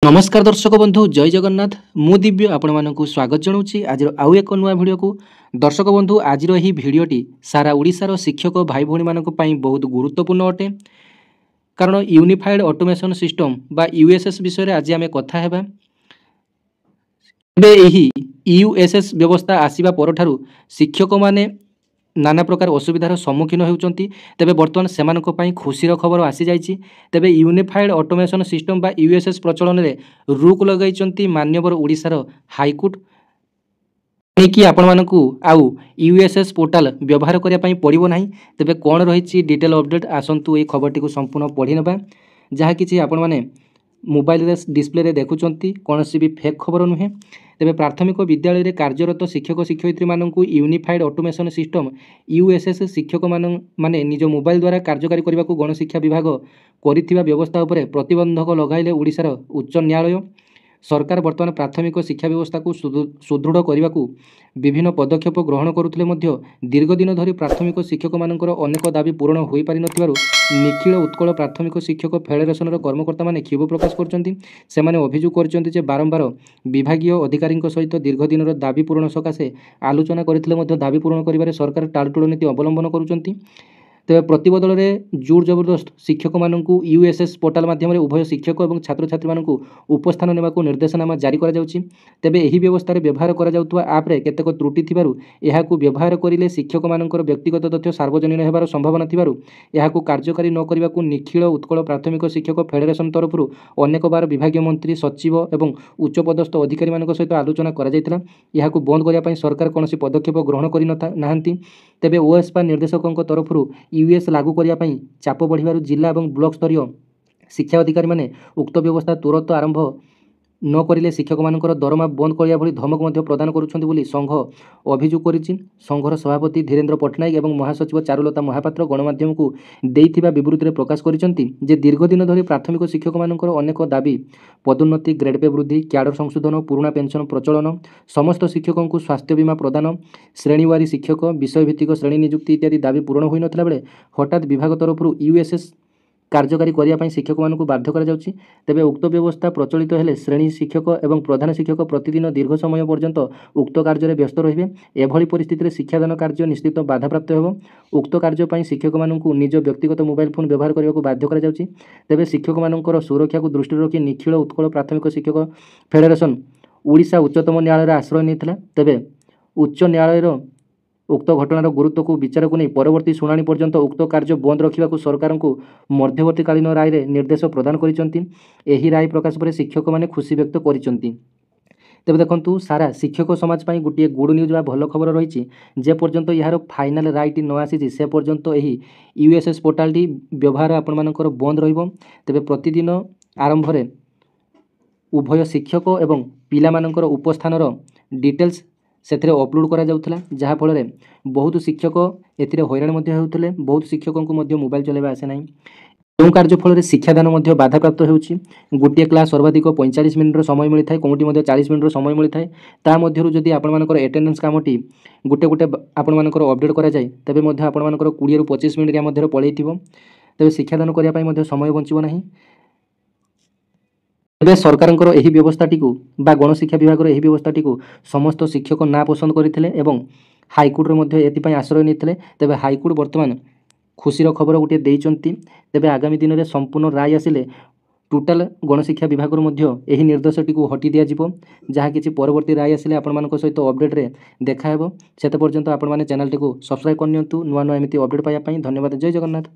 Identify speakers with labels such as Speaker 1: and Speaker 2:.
Speaker 1: नमस्कार दर्शक बंधु जय जगन्नाथ मु दिव्य आपण मानक स्वागत जनाऊँगी आज आउ एक नुआ भिडियो को दर्शक बंधु आज भिडियोटी सारा ओडिशार शिक्षक भाई भौणी मानक पई बहुत गुरुत्वपूर्ण अटे कारण यूनिफाइड ऑटोमेशन सिस्टम बा यूएसएस विषय आज आम कथा हेबा। यूएसएस व्यवस्था आसीबा परठारु शिक्षक माने नाना प्रकार असुविधार सम्मुखीन होउचंती। तेबे वर्तमान सेमानक पई खुशीर खबर आसी जाइछि। तेबे यूनिफाइड ऑटोमेशन सिस्टम बा यूएसएस प्रचलन रे रुक लगाइचंती मान्यवर ओडिशार हाईकोर्ट कि आपण मानकू आउ यूएसएस पोर्टाल व्यवहार करिया पई पड़िबो नाही। तेबे कोन रहिछि डिटेल अपडेट आसंतु ए खबरटी को संपूर्ण पढ़ी नबा जहा किछि आपण माने मोबाइल रे डिस्प्ले रे देखुचंती कोनोसी भी फेक खबर नुहे। तेबे प्राथमिक विद्यालय रे कार्यरत शिक्षक शिक्षयित्री मानकू यूनिफाइड ऑटोमेशन सिस्टम यूएसएस शिक्षक माने निज मोबाइल द्वारा कार्यकारी करने को गणशिक्षा विभाग करिथिबा व्यवस्था उपरे प्रतिबंधक लगाइले ओडिशार उच्च न्यायालय। सरकार वर्तमान प्राथमिक शिक्षा व्यवस्था को सुदृढ़ करने को विभिन्न पदक्षेप ग्रहण करुथिले मध्य दीर्घ दिन धरी प्राथमिक शिक्षक मानकर अनेक दाबी पूरण होई पारि नथिबारु निखिल उत्कल प्राथमिक शिक्षक फेडरेशन कर्मकर्ता माने क्षोभ प्रकाश करछन्ती। सेमाने अभियोग करछन्ती जे बारंबार विभागीय अधिकारी सहित दीर्घ दिन दाबी पूरण सकाशे आलोचना करथिले मध्य दाबी पूरण करिबारे सरकार टालटुल नीति अवलंबन करुछन्ती। तेज प्रतिबदल में जोर जबरदस्त शिक्षक मानू यूएसएस पोर्टाल माध्यम उभय शिक्षक और छात्र छात्री मानू उपस्थान नेबाक निर्देशनामा जारी करा जाउछि। तेबे एही व्यवस्था रे व्यवहार करा जाउतबा ऐप रे केतेक त्रुटि थिबारु एहाकू व्यवहार करिले शिक्षक मानकर व्यक्तिगत तथ्य सार्वजनीन हेबार संभावना थिबारु एहाकू कार्यकारी न करिबाकू निखिल उत्कल प्राथमिक शिक्षक फेडरेशन तरफरु अनेक बार विभागीय मंत्री सचिव और उच्चपदस्थ अधिकारी मानक सहित आलोचना करा जायतिला। एहाकू बंद करिया पई सरकार कोनोसी पदक्षेप ग्रहण करि नाहांती। तेबे ओएसपा निर्देशकों तरफरु यूएस लागू करने चाप बढ़िबारु जिला और ब्लॉक स्तरीय शिक्षा अधिकारी माने उक्त व्यवस्था तुरंत आरंभ न करिले शिक्षक मानकर दरमा बंद करिया भली धमक मध्य प्रदान करुछन्ति बोली संघ अभियोग करिछि। संघर सभापति धीरेन्द्र पट्टनायक और महासचिव चारुलता महापात्र गणमाध्यम को देइथिबा विवृत्ति रे प्रकाश करिछन्ति जे दीर्घ दिन धरी प्राथमिक शिक्षक मानकर अनेक दाबी पदोन्नति ग्रेड पे वृद्धि क्याडर संशोधन पुराणा पेंशन प्रचलन समस्त शिक्षकों को स्वास्थ्य बीमा प्रदान श्रेणीवारी शिक्षक विषय भित्तिक श्रेणी नियुक्ति इत्यादि दाबी पूरण होई नथिला बेले हठात विभाग तरफ यूएसएस कार्यकारी करने शिक्षक मानक बाध्य करा जाउछि। तेबे उक्त व्यवस्था प्रचलित हेले श्रेणी शिक्षक एवं प्रधान शिक्षक प्रतिदिन दीर्घ समय पर्यंत उक्त कार्य व्यस्त रहिबे। एभली परिस्थिति रे शिक्षादान कार्य निश्चित बाधाप्राप्त हेबो। उक्त कार्य पई शिक्षक मानक निज व्यक्तिगत मोबाइल फोन व्यवहार करने को बाध्य करा जाउछि। तेबे शिक्षक मानकर सुरक्षा को दृष्टि रखी निखिल उत्कल प्राथमिक शिक्षक फेडरेशन ओडिशा उच्चतम न्यायालय आश्रय नेइथिला। तेबे उच्च न्यायालय उक्त घटनार गुरुत्व को विचार को नहीं परवर्ती शुणाणी पर्यंत उक्त कार्य बंद रखा सरकार को मध्यवर्तीकालीन राय रे निर्देश प्रदान करिसंती। एही राय प्रकाश पर शिक्षक माने खुशी व्यक्त करिसंती। तेबे देखंतु सारा शिक्षक समाज पाई गोटे गुड न्यूज बा भल खबर रही जे पर्यंत यार फाइनाल राय न आसी से पर्यंत एही यूएसएस पोर्टाल टी व्यवहार आपण मानकर बंद रहिबो। तेबे प्रतिदिन आरंभ रे उभय शिक्षक एवं पिला मानकर उपस्थानर डिटेल्स सेथरे अपलोड करा जाउथला जहा फल रे बहुत शिक्षक एथिरे हैरान मध्ये हेउथले। बहुत शिक्षकों को मध्ये मोबाइल चलाइबा आसे नाही जो कार्य फल रे शिक्षादान मध्ये बाधा प्राप्त हेउची। गोटे क्लास सर्वाधिक 45 मिनिट समय मिलि थाए कोमटी मध्ये 40 मिनिट समय मिलि थाए। ता मध्यरु जदि आपण मानकर अटेंडेंस कामटी गोटे गोटे आपण मानकर अपडेट करा जाय तबे मध्ये आपण मानकर 20 रु 25 मिनिट या मध्ये पळैथिबो। तबे शिक्षादान करिया पई मध्ये समय बंचिबो नाही। तेबे सरकार यही व्यवस्थाटी को बा गणशिक्षा विभाग यही व्यवस्थाटी को समस्त शिक्षक ना पसंद करथिले एवं हाईकोर्ट रे एथिपाई आश्रय नहीं। तेबे हाईकोर्ट वर्तमान खुशीर खबर गोटे देइचंती। तेबे आगामी दिन में संपूर्ण राय आसिले टोटाल गणशिक्षा विभाग यही निर्देशटी को हटी दिया जिवो। जहाँ किसी परवर्ती राय आसिले आपण मानक सहित अपडेट रे देखा हेबो। सेते पर्यंत आपण माने चैनल टी को सब्सक्राइब करनियंतु नुआ नुआ एमिति अपडेट पाया पई। धन्यवाद। जय जगन्नाथ।